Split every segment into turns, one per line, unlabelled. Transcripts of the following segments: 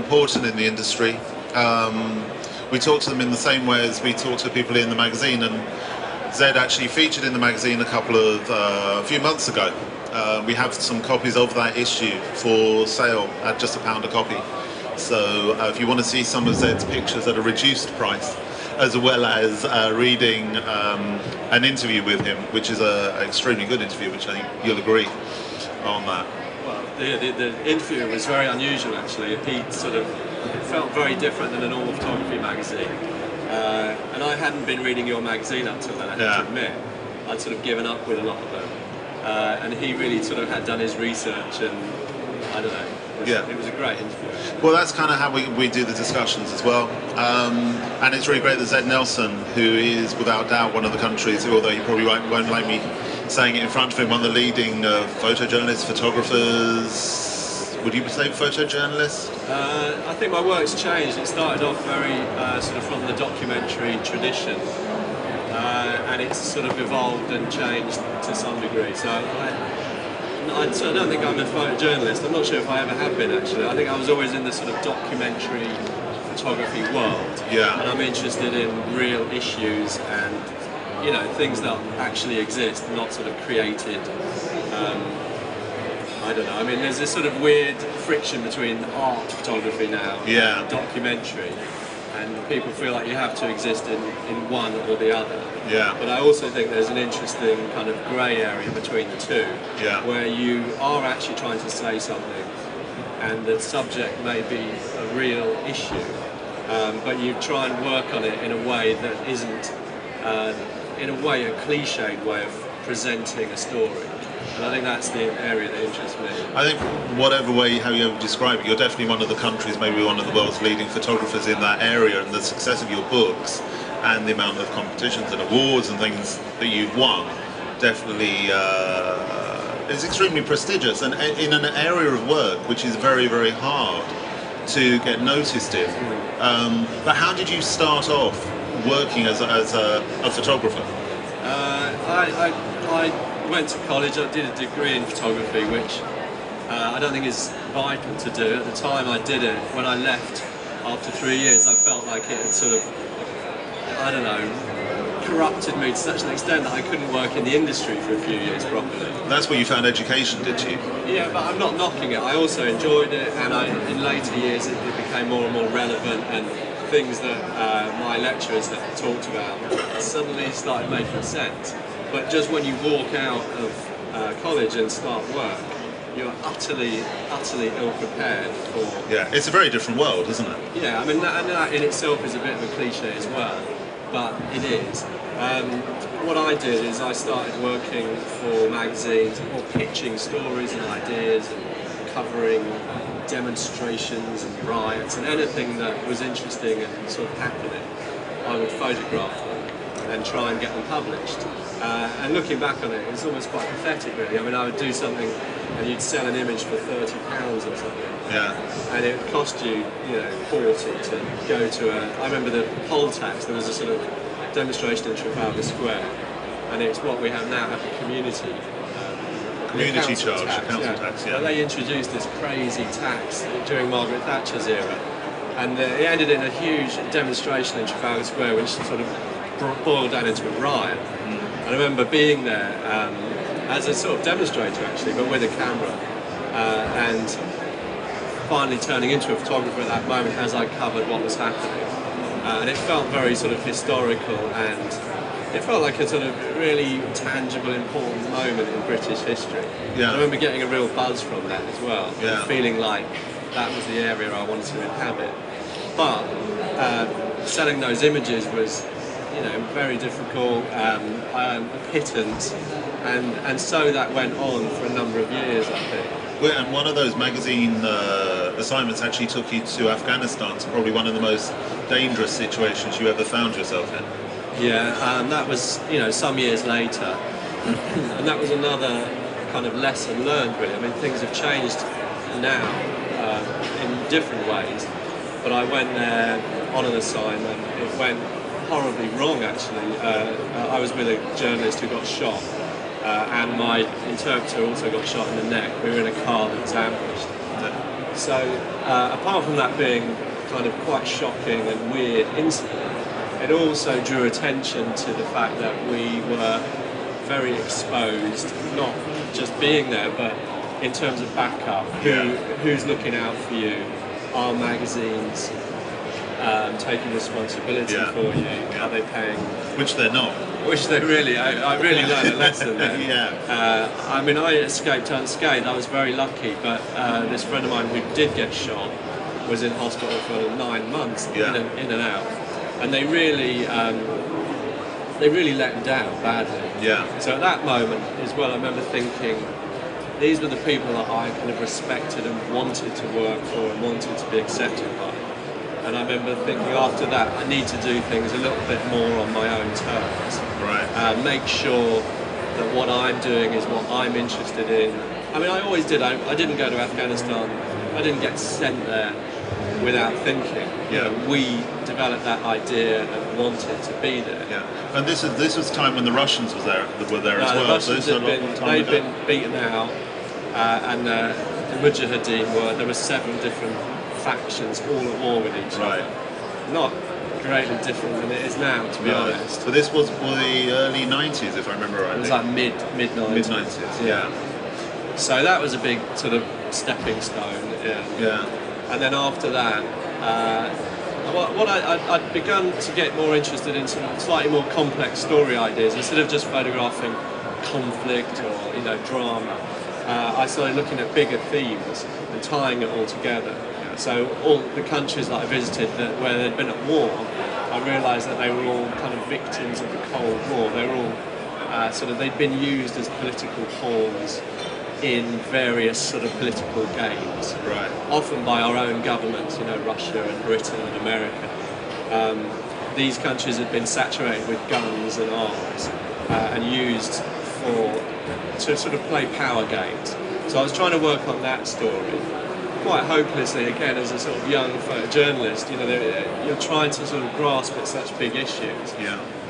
important in the industry. We talk to them in the same way as we talk to people in the magazine, and Zed actually featured in the magazine a few months ago. We have some copies of that issue for sale at just £1 a copy. So if you want to see some of Zed's pictures at a reduced price, as well as reading an interview with him, which is an extremely good interview, which I think you'll agree on that.
Well, the interview was very unusual actually. It felt very different than a normal photography magazine. And I hadn't been reading your magazine up till then, I have to admit. I'd sort of given up with a lot of them. And he really sort of had done his research, and I don't know, it was a great interview.
Well, that's kind of how we do the discussions as well. And it's really great that Zed Nelson, who is without doubt one of the country's, although he probably won't like me saying it in front of him, one of the leading photojournalists, photographers. Would you say photojournalist?
I think my work's changed. It started off very sort of from the documentary tradition, and it's sort of evolved and changed to some degree. So I don't think I'm a photojournalist. I'm not sure if I ever have been actually. I think I was always in the sort of documentary photography world.
Yeah.
And I'm interested in real issues and, you know, things that actually exist, not sort of created. I don't know. I mean, there's this sort of weird friction between art photography now and documentary, and people feel like you have to exist in one or the other.
Yeah.
But I also think there's an interesting kind of grey area between the two, where you are actually trying to say something, and the subject may be a real issue, but you try and work on it in a way that isn't, in a way, a cliched way of presenting a story. And I think that's the area that interests me.
I think whatever way, how you ever describe it, you're definitely one of the countries, maybe one of the world's leading photographers in that area, and the success of your books and the amount of competitions and awards and things that you've won definitely is extremely prestigious, and in an area of work which is very, very hard to get noticed in. But how did you start off working as a photographer?
I went to college. I did a degree in photography, which I don't think is vital to do. At the time I did it, when I left after 3 years, I felt like it had sort of, I don't know, corrupted me to such an extent that I couldn't work in the industry for a few years properly.
That's where you found education, did you?
Yeah, but I'm not knocking it. I also enjoyed it, and in later years it became more and more relevant, and things that my lecturers had talked about suddenly started making sense. But just when you walk out of college and start work, you're utterly ill-prepared for...
Yeah, it's a very different world, isn't it?
Yeah, I mean, that in itself is a bit of a cliche as well, but it is. What I did is I started working for magazines, or pitching stories and ideas, and covering demonstrations and riots, and anything that was interesting and sort of happening, I would photograph them and try and get them published. And looking back on it, it's almost quite pathetic, really. I mean, I would do something and you'd sell an image for £30 or something. Yeah. And it would cost you, you know, 40 to go to a... I remember the poll tax, there was a sort of demonstration in Trafalgar Square, and it's what we have now, have a community
charge, council tax, yeah.
But they introduced this crazy tax during Margaret Thatcher's era, and it ended in a huge demonstration in Trafalgar Square, which sort of boiled down into a riot. I remember being there as a sort of demonstrator actually, but with a camera, and finally turning into a photographer at that moment as I covered what was happening. And it felt very sort of historical, and it felt like a sort of really tangible, important moment in British history. Yeah. I remember getting a real buzz from that as well, feeling like that was the area I wanted to inhabit. But selling those images was, you know, very difficult, pittance, and so that went on for a number of years, I think.
Well, and one of those magazine assignments actually took you to Afghanistan, to probably one of the most dangerous situations you ever found yourself in.
Yeah, that was, you know, some years later, and that was another kind of lesson learned, really. I mean, things have changed now in different ways, but I went there on an assignment. It went horribly wrong, actually. I was with a journalist who got shot, and my interpreter also got shot in the neck. We were in a car that was ambushed. So apart from that being kind of quite shocking and weird incident, it also drew attention to the fact that we were very exposed, not just being there, but in terms of backup, who's looking out for you, are magazines taking responsibility for you, are they paying?
Which they're not.
Which they really, I really learned a lesson there. I mean, I escaped unscathed, I was very lucky, but this friend of mine who did get shot was in hospital for 9 months, in and out. And they really let him down badly. So at that moment as well, I remember thinking, these were the people that I kind of respected and wanted to work for and wanted to be accepted by. And I remember thinking after that, I need to do things a little bit more on my own terms. Make sure that what I'm doing is what I'm interested in. I mean, I always did. I didn't go to Afghanistan. I didn't get sent there without thinking. We developed that idea and wanted to be there.
And this was time when the Russians were there as well.
The Russians they'd been beaten out, and the Mujahideen there were 7 different factions all at war with each other. Not greatly different than it is now, to be honest.
But this was the early 90s, if I remember right.
It was like mid 90s.
Mid 90s.
So that was a big sort of stepping stone. And then after that, I'd begun to get more interested in some slightly more complex story ideas. Instead of just photographing conflict or drama, I started looking at bigger themes and tying it all together. So all the countries that I visited where they'd been at war, I realised that they were all kind of victims of the Cold War. They were all they'd been used as political pawns in various sort of political games, often by our own governments, Russia and Britain and America. These countries had been saturated with guns and arms and used to sort of play power games. So I was trying to work on that story, quite hopelessly again as a sort of young photojournalist. You're trying to sort of grasp at such big issues,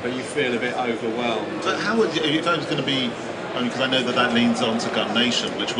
but you feel a bit overwhelmed.
But how would if I was going to be? I mean, because I know that leans on to Gun Nation, which